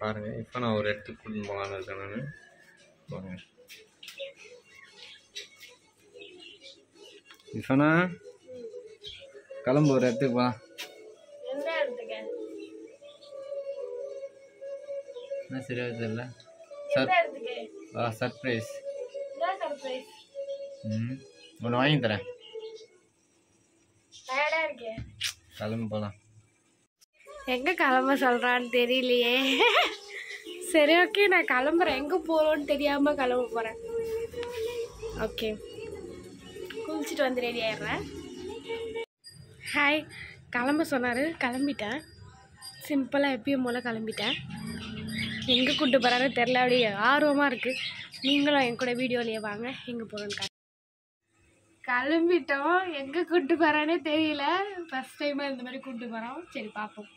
பாருங்கள். இப்போ நான் ஒரு இடத்துக்கு கூட்டின்னு போகலான்னு இருக்கேன். நான் பாருங்கள். இஃபானா கிளம்பு, ஒரு இடத்துக்கு வா. என்ன சரியா தெரியல. சர்ப்ரைஸ். ஒன்று வாங்கி தரேன். கிளம்பு போகலாம். எங்கே கிளம்ப சொல்கிறான்னு தெரியலையே. சரி ஓகே, நான் கிளம்புறேன். எங்கே போகிறோன்னு தெரியாமல் கிளம்ப போகிறேன். ஓகே, குளிச்சுட்டு வந்து ரெடி ஆயிடுறேன். ஹாய், கிளம்ப சொன்னார், கிளம்பிட்டேன். சிம்பிளாக எப்பயும் போல் கிளம்பிட்டேன். எங்கே கூப்பிட்டு போகிறான்னு தெரில, அப்படியே ஆர்வமாக இருக்குது. நீங்களும் என் கூட வீடியோலேயே வாங்க. எங்கே போகிறோன்னு கிளம்பிட்டோம். எங்கே கூப்பிட்டு போகிறானே தெரியல. ஃபஸ்ட் டைமாக இந்த மாதிரி கூப்பிட்டு போகிறோம். சரி பார்ப்போம்.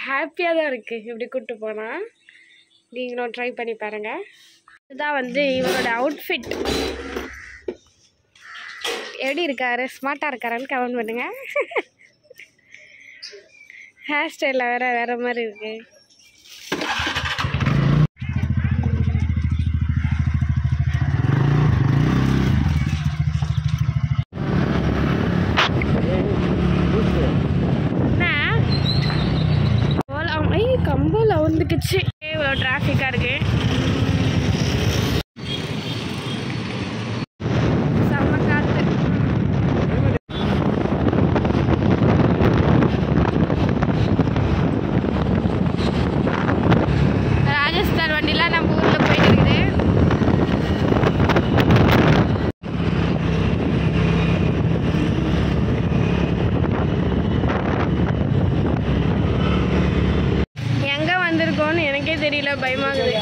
ஹாப்பியாக தான் இருக்குது இப்படி கூப்பிட்டு போனால். நீங்களும் ட்ரை பண்ணி பாருங்கள். இதுதான் வந்து இவரோட அவுட்ஃபிட். எப்படி இருக்காரு, ஸ்மார்ட்டாக இருக்காருன்னு கமெண்ட் பண்ணுங்கள். ஹேர் ஸ்டைலில் வேறு மாதிரி இருக்குது. கம்பல் அவுந்துக்குச்சு. இவ்வளோ டிராஃபிக்காக இருக்கு. செம்ம காற்று. ராஜஸ்தான் வண்டிலாம் நம்ம ஊரில் போயிட்டு இருக்குது. எனக்கே தெரியல, பயமாகுது.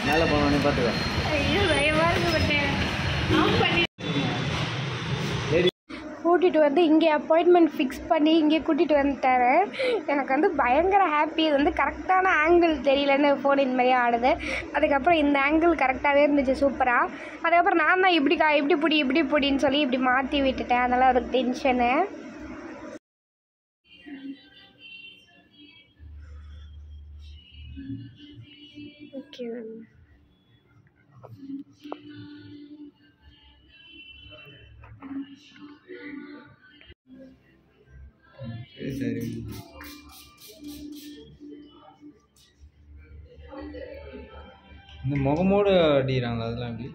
மேலே போனோடனே பார்த்துக்க. ஐயோ பயமாக இருக்கு. கூட்டிகிட்டு வந்து இங்கே அப்பாயின்மெண்ட் ஃபிக்ஸ் பண்ணி இங்கே கூட்டிகிட்டு வந்துட்டாரு. எனக்கு வந்து பயங்கர ஹாப்பி. இது வந்து கரெக்டான ஆங்கிள் தெரியலன்னு ஃபோன் இந்த மாதிரி ஆடுது. அதுக்கப்புறம் இந்த ஆங்கிள் கரெக்டாகவே இருந்துச்சு, சூப்பராக. அதுக்கப்புறம் நான் தான் இப்படி பிடின்னு சொல்லி இப்படி மாற்றி விட்டுட்டேன். அதெல்லாம் ஒரு டென்ஷனு. ஓகே, சரி. இந்த முகமோடு அடிக்கிறாங்களா, அதெல்லாம் எப்படி?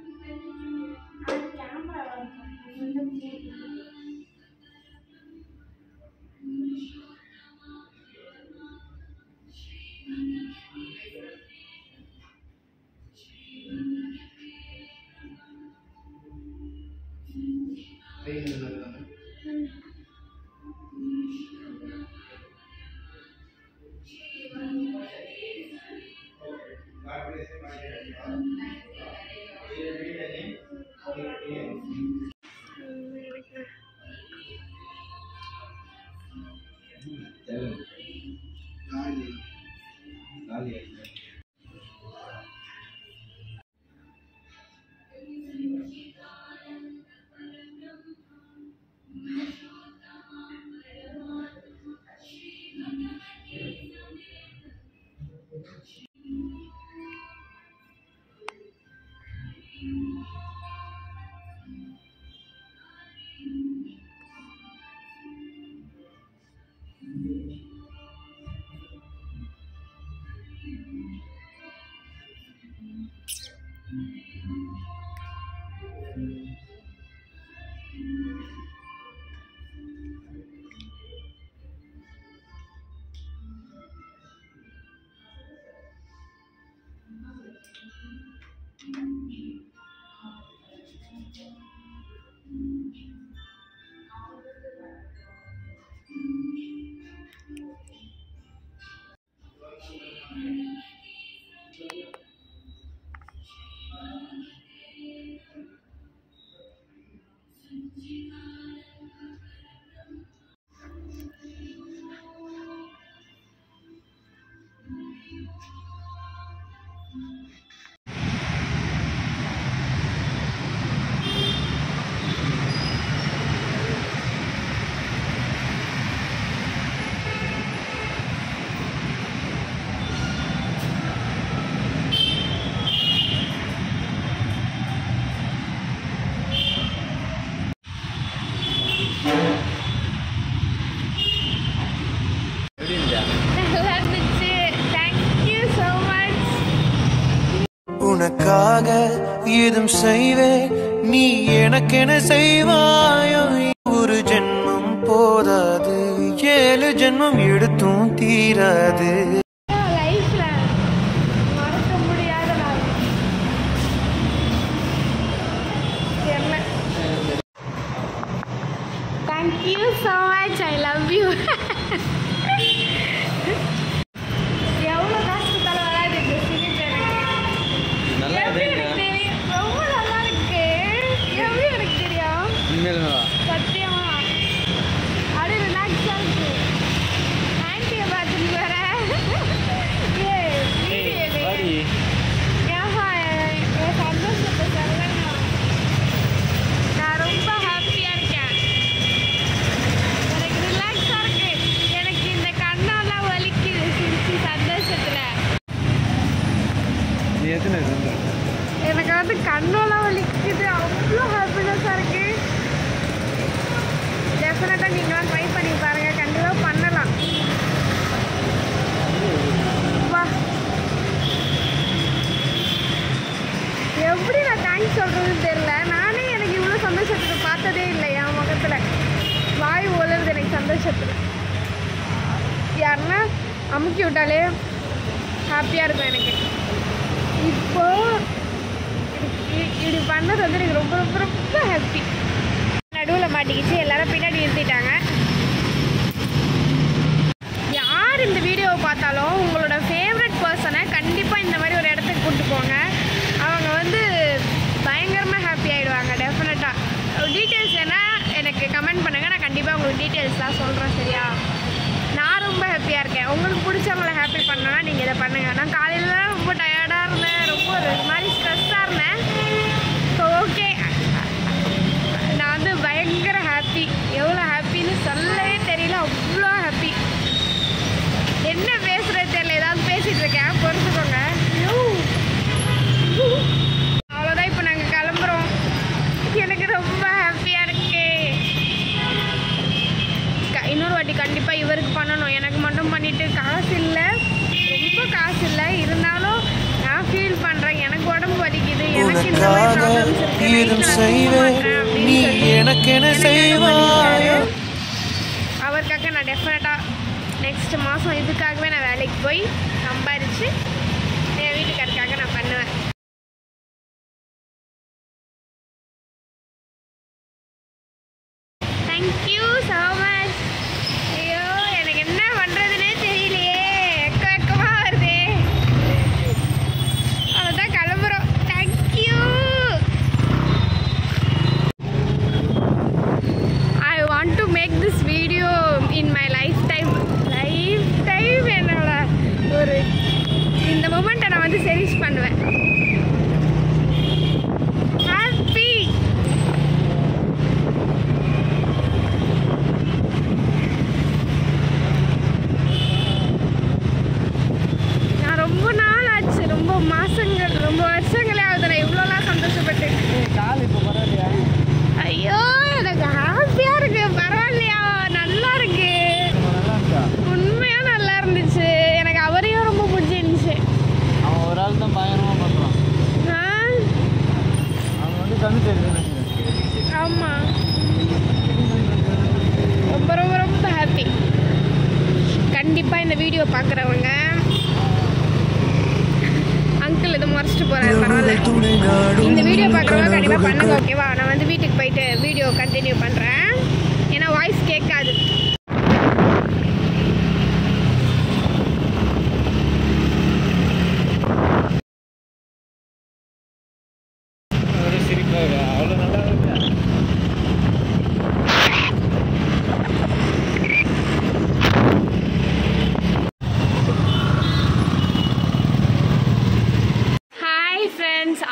நல்லா இருந்துச்சு. Thank you so much. உனக்காக ஏதும் செய்வேன், நீ எனக்கென செய்வாயோ. ஒரு ஜென்மம் போதாது, 7 ஜென்மம் எடுத்தும் தீராது. லைஃப்ல மறக்க முடியாத நாள். Thank you so much. I love you. எவ்வளோ காசு கொடுத்தாலும் வராது இந்த சிரிப்பு எனக்கு. எப்படி எனக்கு தெரியும்? ரொம்ப நல்லா இருக்கு. எப்படி எனக்கு தெரியும்? சத்தியமா அப்படியே ரிலாக்ஸா இருக்கு. ஆன்டியை பார்த்துட்டு வர என் சந்தோஷத்தை சொல்லணும். நான் ரொம்ப ஹாப்பியா இருக்கேன். எனக்கு ரிலாக்ஸா இருக்கு. எனக்கு இந்த கண்ணெல்லாம் வலிக்குது சிரிச்சு சந்தோஷத்துல. எனக்கு வந்து கண்ணெல்லாம் வலிக்குது. அவ்வளோ ஹாப்பினஸா இருக்கு. டெஃபினட்டாக நீங்களாம் ட்ரை பண்ணி பாருங்கள். கண்டிப்பாக பண்ணலாம். வா, எப்படி நான் தேங்க்ஸ் சொல்கிறதுன்னு தெரியல. நானே எனக்கு இவ்வளோ சந்தோஷத்துக்கு பார்த்ததே இல்லை என் முகத்தில். வாய் ஒழுது எனக்கு சந்தோஷத்தில். யாருன்னா அமுக்கி விட்டாலே ஹாப்பியாக இருக்கும் எனக்கு. இப்போ இப்படி பண்ணது வந்து எனக்கு ரொம்ப ரொம்ப ரொம்ப ஹாப்பி. நடுவில் மாட்டிக்கிச்சு. எல்லாரும் பின்னாடி நிறுத்திட்டாங்க. யார் இந்த வீடியோவை பார்த்தாலும் உங்களோட ஃபேவரட் பர்சனை கண்டிப்பாக இந்த மாதிரி ஒரு இடத்துக்கு கூப்பிட்டு போங்க. அவங்க வந்து பயங்கரமாக ஹாப்பி ஆகிடுவாங்க. டெஃபினட்டாக டீட்டெயில்ஸ் வேணா எனக்கு கமெண்ட் பண்ணுங்கள். நான் கண்டிப்பாக உங்களுக்கு டீட்டெயில்ஸ்லாம் சொல்கிறேன். சரியா? நான் ரொம்ப ஹாப்பியாக இருக்கேன். உங்களுக்கு பிடிச்சவங்களை ஹாப்பி பண்ணணும்னா நீங்கள் இதை பண்ணுங்கள். நான் காலையில் ரொம்ப டயர்டாக இருந்தேன். ரொம்ப ஒரு மாதிரி ஸ்ட்ரெஸ்ஸாக இருந்தேன். ஸோ ஓகே, நான் வந்து பயங்கர ஹாப்பி. எவ்வளோ ஹாப்பின்னு சொல்லவே தெரியல. அவ்வளோ ஹாப்பி. என்ன பேசுகிறது தெரியல. ஏதாவது பேசிகிட்டு இருக்கேன், பொறுத்துக்கோங்க. அவ்வளோதான். இப்போ நாங்கள் கிளம்புறோம். எனக்கு ரொம்ப ஹாப்பியாக இருக்கு. இன்னொரு வாட்டி கண்டிப்பாக இவருக்கு பண்ணணும். எனக்கு மட்டும் பண்ணிவிட்டு காசு இல்லை, ரொம்ப காசு இல்லை. இருந்தாலும் நான் ஃபீல் பண்ணுறேன். எனக்கு உடம்பு வலிக்குது. எனக்கு இந்த மாதிரி ப்ராப்ளம்ஸ் இருக்குது. அவருக்காக நான் டெஃபினட்டாக நெக்ஸ்ட் மாதம் இதுக்காகவே நான் வேலைக்கு போய் சம்பாரித்து என் வீட்டுக்காருக்காக நான் பண்ணுவேன். Thank you so much. ஐயோ, எனக்கு என்ன பண்ணுறதுனே தெரியலையே. வெக்கமாக வருது. அவ்வளோதான், கிளம்புறோம். Thank you. I want to make this video in my lifetime. என்னோட ஒரு இந்த மொமெண்ட்டை நான் வந்து செரிஷ் பண்ணுவேன். ஹாப்பி. நான் ரொம்ப நாள் ஆச்சு, ரொம்ப மாசங்கள், ரொம்ப வருஷங்களே ஆகுது நான் இவ்வளோலாம் சந்தோஷப்பட்டு. ஐயோ, எனக்கு ஹாப்பியா இருக்கு. பரவாயில்லையா? நல்லா இருக்கு. உண்மையா நல்லா இருந்துச்சு. எனக்கு அவரையும் ரொம்ப பிடிச்சிருந்துச்சு. அவன் ஒரு ஆள் தான் பயங்கரமா பண்றான். அவன் வந்து கண்ணு தெரியுது. ஆமா, ரொம்ப ரொம்ப ரொம்ப ஹாப்பி. கண்டிப்பா இந்த வீடியோ பார்க்குறவங்க அங்கிள் இதை மறைச்சிட்டு போறாரு. பரவாயில்ல, இந்த வீடியோ பார்க்குறவங்க கண்டிப்பாக பண்ணுங்க. ஓகேவா? நான் வந்து வீட்டுக்கு போயிட்டு வீடியோ கண்டினியூ பண்ணுறேன். ஏன்னா வாய்ஸ் கேட்காது. அவ்வளோ நல்லா இருக்கு.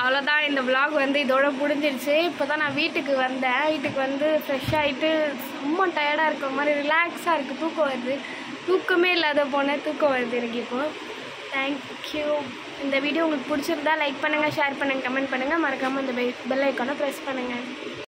அவ்வளோதான், இந்த vlog வந்து இதோட முடிஞ்சிருச்சு. இப்போ தான் நான் வீட்டுக்கு வந்தேன். வீட்டுக்கு வந்து ஃப்ரெஷ் ஆகிட்டு ரொம்ப டயர்டாக இருக்கிற மாதிரி ரிலாக்ஸாக இருக்குது. தூக்கம் வருது. தூக்கமே இல்லாத போனேன், தூக்கம் வருது எனக்கு இப்போ. தேங்க்யூ. இந்த வீடியோ உங்களுக்கு பிடிச்சிருந்தா லைக் பண்ணுங்கள், ஷேர் பண்ணுங்கள், கமெண்ட் பண்ணுங்கள். மறக்காமல் இந்த பெல் ஐக்கானை ப்ரெஸ் பண்ணுங்கள்.